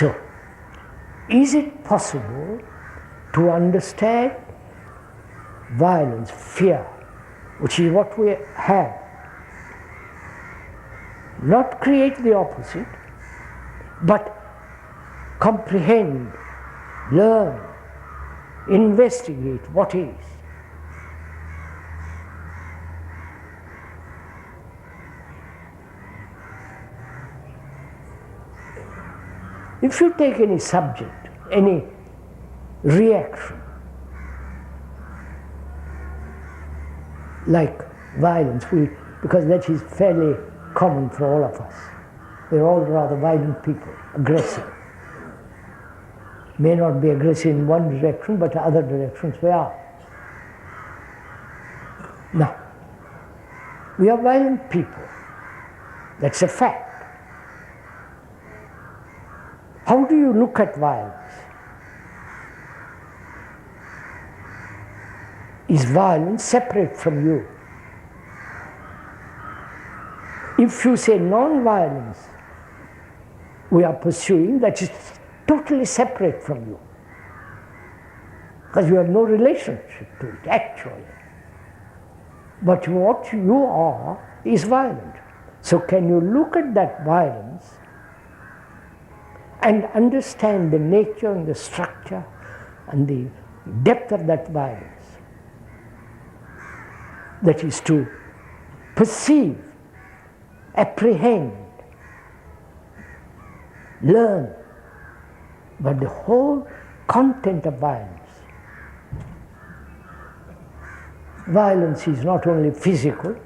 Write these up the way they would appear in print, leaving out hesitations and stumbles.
So, is it possible to understand violence, fear, which is what we have, not create the opposite, but comprehend, learn, investigate what is? If you take any subject, any reaction, like violence, because that is fairly common for all of us. We're all rather violent people, aggressive. May not be aggressive in one direction, but other directions we are. Now, we are violent people. That's a fact. How do you look at violence? Is violence separate from you? If you say non-violence we are pursuing, that is totally separate from you, because you have no relationship to it actually. But what you are is violent. So can you look at that violence and understand the nature and the structure and the depth of that violence? That is to perceive, apprehend, learn, but the whole content of violence. Violence is not only physical,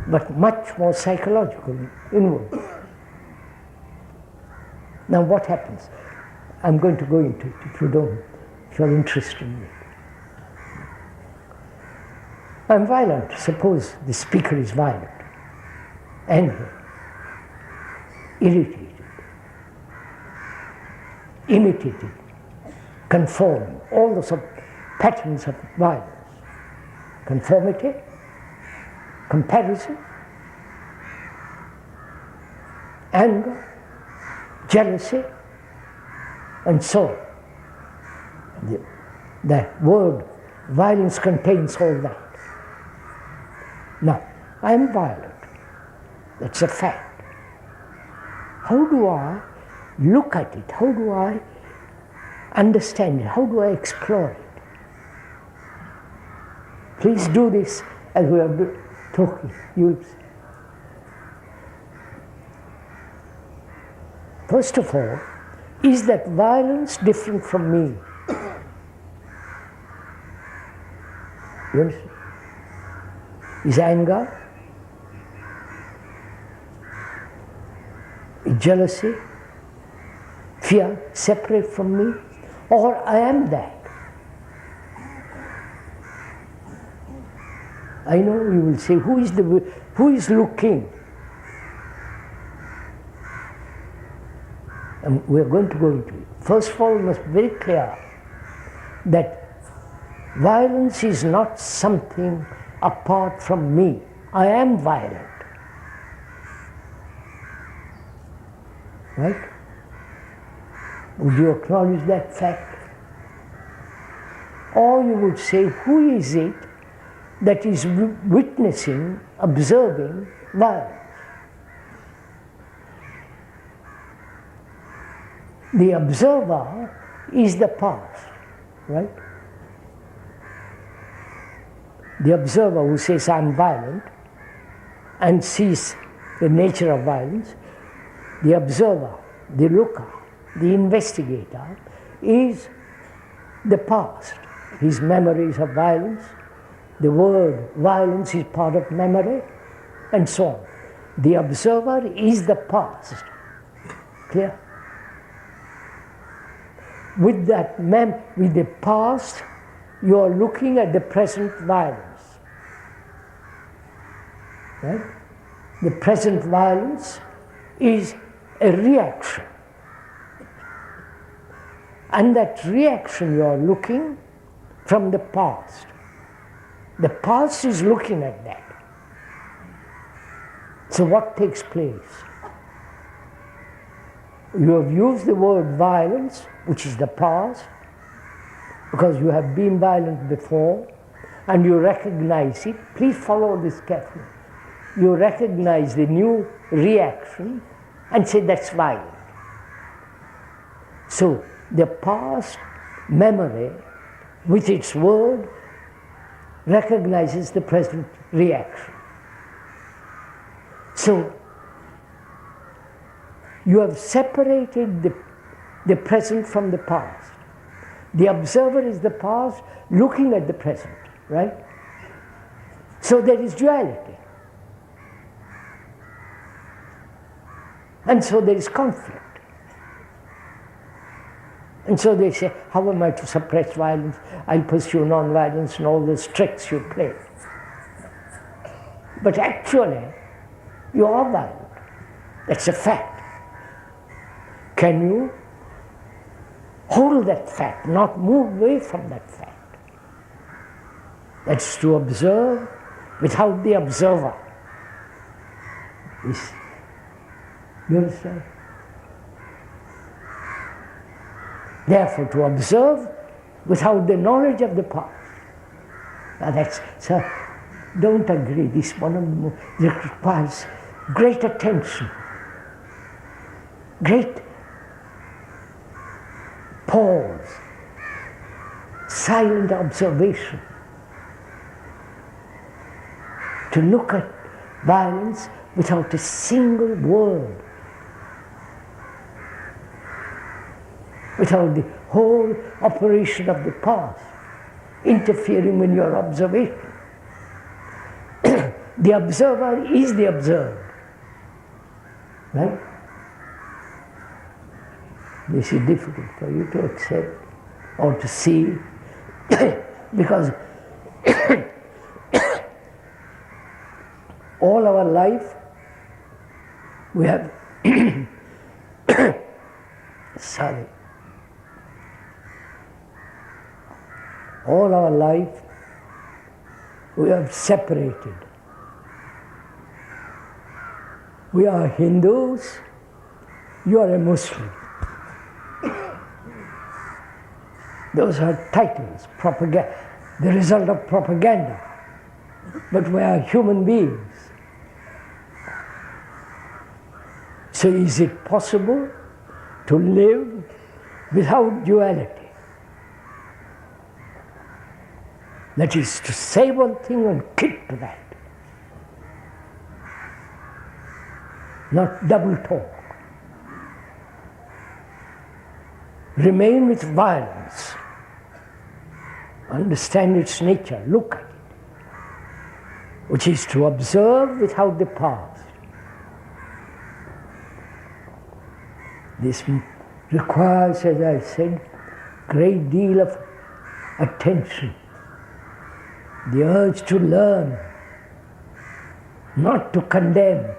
but much more psychological, inward. Now what happens? I'm going to go into it if you're interested in it. I'm violent. Suppose the speaker is violent, angry, irritated, imitated, conform, all those patterns of violence. Conformity, comparison, anger, jealousy, and so on. That word violence contains all that. Now, I am violent. That's a fact. How do I look at it? How do I understand it? How do I explore it? Please do this as we are talking. First of all, is that violence different from me? You understand? Is anger, is jealousy, fear separate from me? Or I am that? I know you will say, who is looking? And we are going to go into it. First of all, we must be very clear that violence is not something apart from me. I am violent. Right? Would you acknowledge that fact? Or you would say, who is it that is witnessing, observing violence? The observer is the past, right? The observer who says, I'm violent, and sees the nature of violence, the observer, the looker, the investigator, is the past. His memories of violence, the word violence is part of memory, and so on. The observer is the past. Clear? With with the past, you are looking at the present violence. Right? The present violence is a reaction. And that reaction you are looking from the past. The past is looking at that. So what takes place? You have used the word violence, which is the past, because you have been violent before, and you recognize it. Please follow this carefully. You recognize the new reaction and say that's violent. So the past memory, with its word, recognizes the present reaction. So you have separated the present from the past. The observer is the past looking at the present, right? So there is duality. And so there is conflict. And so they say, how am I to suppress violence? I'll pursue non-violence and all those tricks you play. But actually, you are violent. That's a fact. Can you hold that fact, not move away from that fact? That's to observe without the observer. You understand? Therefore, to observe without the knowledge of the past. Now that's, so don't agree, this one of the most, it requires great attention, great pause, silent observation, to look at violence without a single word, without the whole operation of the past interfering in your observation. The observer is the observed, right? This is difficult for you to accept or to see because all our life we have sorry. All our life we have separated. We are Hindus, you are a Muslim. Those are titles, propaganda, the result of propaganda. But we are human beings. So is it possible to live without duality? That is to say one thing and keep to that. Not double talk. Remain with violence. Understand its nature, look at it. Which is to observe without the past. This requires, as I said, great deal of attention. The urge to learn, not to condemn.